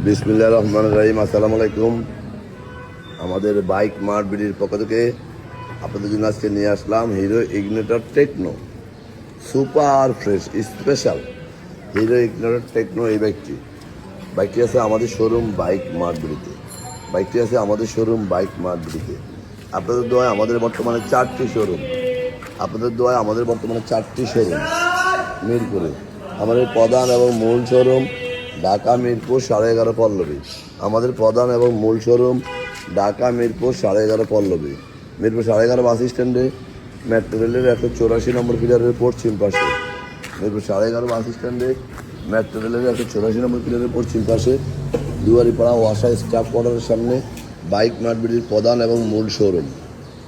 বিসমিল্লাহির রহমানির রহিম। আসসালামু আলাইকুম। আমাদের বাইক মার্ট বিডির পক্ষ থেকে আপনাদের জন্য আজকে নিয়ে আসলাম hero ignitor techno super fresh special hero ignitor techno. এই বাইকটি আছে আমাদের শোরুম বাইক মার্ট বিডিতে। আপনাদের দোয়ায় আমাদের বর্তমানে 4টি শোরুম। মিরপুরে আমাদের প্রধান এবং মূল শোরুম ঢাকা মিরপুর 11.5 পল্লবী। মিরপুর 11.5 পল্লবী। মিরপুর 11.5 বাস স্ট্যান্ডে মেট্রো রেলের 184 নম্বর পিলারের পশ্চিম পাশে দুয়ারিপাড়া ওয়াসা স্টাফ কোয়ার্টারের সামনে বাইক মার্ট বিডির প্রধান এবং মূল শোরুম।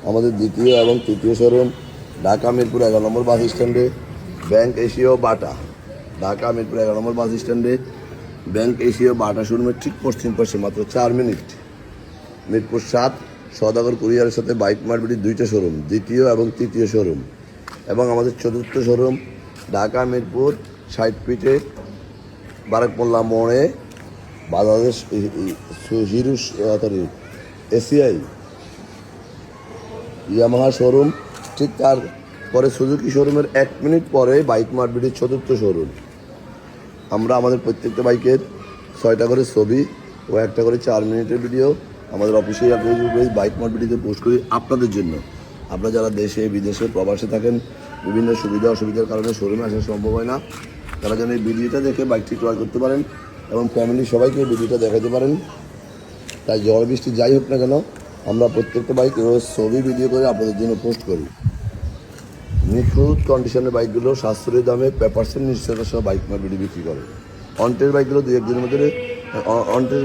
আমাদের দ্বিতীয় এবং তৃতীয় শোরুম ঢাকা মিরপুর 11 নম্বর বাস স্ট্যান্ডে ব্যাংক এশিয়া বাটা। শোরুমের ঠিক পশ্চিম পাশে মাত্র 4 মিনিট। মিরপুর 7 সওদাগর কুরিয়ারের সাথে বাইক মার্ট বিডির 2টা শোরুম, দ্বিতীয় এবং তৃতীয় শোরুম। এবং আমাদের চতুর্থ শোরুম ঢাকা মিরপুর 60 ফিটে বারাকমোল্লা মোড়ে Bangladesh hero ACI Yamaha showroom. ঠিক তার পরে সুজুকি শোরুমের 1 মিনিট পরে বাইক মার্ট বিডির চতুর্থ শোরুম। আমরা আমাদের প্রত্যেকটা বাইকের 6টা করে ছবি ও 1টা করে 4 মিনিটের ভিডিও আমাদের অফিসিয়াল পেজ বাইক মার্ট বিডিতে পোস্ট করি আপনাদের জন্য। আপনারা যারা দেশে বিদেশে প্রবাসে থাকেন, বিভিন্ন সুবিধা অসুবিধার কারণে শোরুমে আসা সম্ভব হয় না, তারা যেন এই ভিডিওটা দেখে বাইকটি ক্রয় করতে পারেন এবং ফ্যামিলি সবাইকে এই ভিডিওটা দেখাতে পারেন। তাই ঝড় বৃষ্টি যাই হোক না কেন, আমরা প্রত্যেকটা বাইক রোজ ছবি ভিডিও করে আপনাদের জন্য পোস্ট করি। নিখুঁত কন্ডিশনের বাইকগুলো সাশ্রয়ী দামে পেপারসের নিশ্চয়তা সহ বাইক মার্ট বিডি বিক্রি করে। অনটের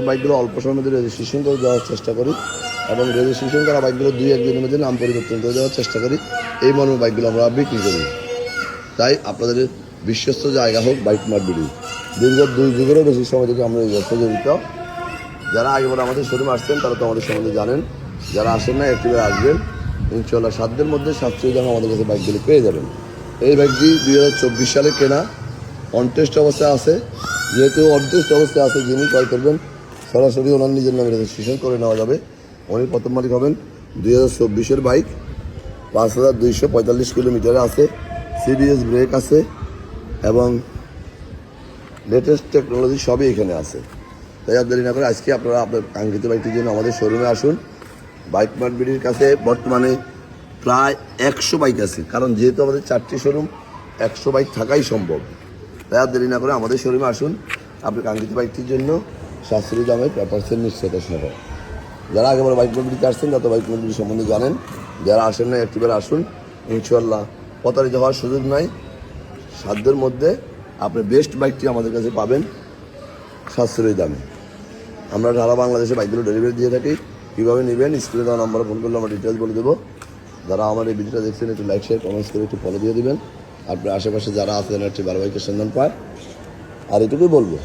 বাইকগুলো অল্প সময়ের মধ্যে রেজিস্ট্রেশন করে দেওয়ার চেষ্টা করি এবং রেজিস্ট্রেশন করা বাইকগুলো 2-1 দিনের মধ্যে নাম পরিবর্তন করে দেওয়ার চেষ্টা করি। এই মর্মে বাইকগুলো আমরা বিক্রি করি। তাই আপনাদের বিশ্বস্ত জায়গা হোক বাইক মার্ট বিডি। দীর্ঘ 2 যুগেরও বেশি সময় থেকে আমরা এই ব্যবসা জড়িত। যারা আগেবার আমাদের শোরুমে আসছেন তারা তো আমাদের সম্বন্ধে জানেন, যারা আসেন না একটিবার আসবেন। ইনশাল্লাহ সাধ্যের মধ্যে সাশ্রয়ী দামে আমাদের কাছে বাইকগুলি পেয়ে যাবেন। এই বাইকটি 2024 সালে কেনা, অনটেস্ট অবস্থায় আছে। যেহেতু অনটেস্ট অবস্থায় আছে, যিনি ক্রয় করবেন সরাসরি ওনার নিজের নামে রেজিস্ট্রেশন করে নেওয়া যাবে। উনি প্রথম মালিক হবেন। 2024-এর বাইক, 5245 কিলোমিটারে আছে, সিবিএস ব্রেক আছে এবং লেটেস্ট টেকনোলজি সবই এখানে আছে। তাই আর দেরি না করে আজকে আপনারা আপনার কাঙ্ক্ষিত বাইকটির জন্য আমাদের শোরুমে আসুন। বাইক মার্ট বিডির কাছে বর্তমানে প্রায় 100 বাইক আছে, কারণ যেহেতু আমাদের 4টি শোরুম 100 বাইক থাকাই সম্ভব। তাই আর দেরি না করে আমাদের শোরুমে আসুন আপনি কাঙ্ক্ষিত বাইকটির জন্য সাশ্রয়ী দামে পেপারসের নিশ্চয়তা সহ। যারা আগেবার বাইক মার্ট বিডিতে আসছেন তারা বাইক মার্ট বিডি সম্বন্ধে জানেন, যারা আসেন না একটিবার আসুন। ইনশাল্লাহ প্রতারিত হওয়ার সুযোগ নাই। সাধ্যের মধ্যে আপনি বেস্ট বাইকটি আমাদের কাছে পাবেন সাশ্রয়ী দামে। আমরা সারা বাংলাদেশে বাইকগুলো ডেলিভারি দিয়ে থাকি। কীভাবে নেবেন স্ক্রিনে দেওয়া নম্বরে ফোন করলে আমরা ডিটেলস বলে দেবো। যারা আমার এই ভিডিওটা দেখছেন একটু লাইক শেয়ার কমেন্টস করে একটু ফলো দিয়ে দেবেন। আপনার আশেপাশে যারা আছেন একটি ভালো বাইকের সন্ধান পায়। আর এটুকুই বলবো,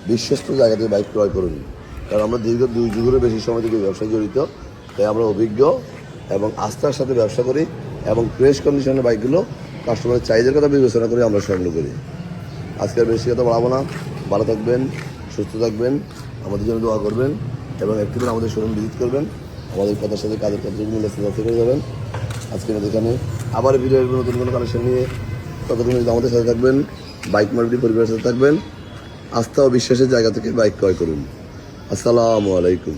বিশ্বস্ত জায়গা থেকে বাইক ক্রয় করুন, কারণ আমরা দীর্ঘ 2 যুগেরও বেশি সময় থেকে ব্যবসায় জড়িত। তাই আমরা অভিজ্ঞ এবং আস্থার সাথে ব্যবসা করি এবং ফ্রেশ কন্ডিশনের বাইকগুলো কাস্টমারের চাহিদার কথা বিবেচনা করে আমরা সংগ্রহ করি। আজকের বেশি কথা বাড়াবো না। ভালো থাকবেন, সুস্থ থাকবেন, আমাদের জন্য দোয়া করবেন এবং একটিবার আমাদের শোরুম ভিজিট করবেন। আমাদের কথার সাথে কাজের কথাগুলো যাচাই করে যাবেন। আজকে এখানে আবার ভিডিও নতুন কোনো কালেকশন নিয়ে ততক্ষণ আমাদের সাথে থাকবেন, বাইক মার্ট বিডি পরিবারের সাথে থাকবেন। আস্থা ও বিশ্বাসের জায়গা থেকে বাইক ক্রয় করুন। আসসালামু আলাইকুম।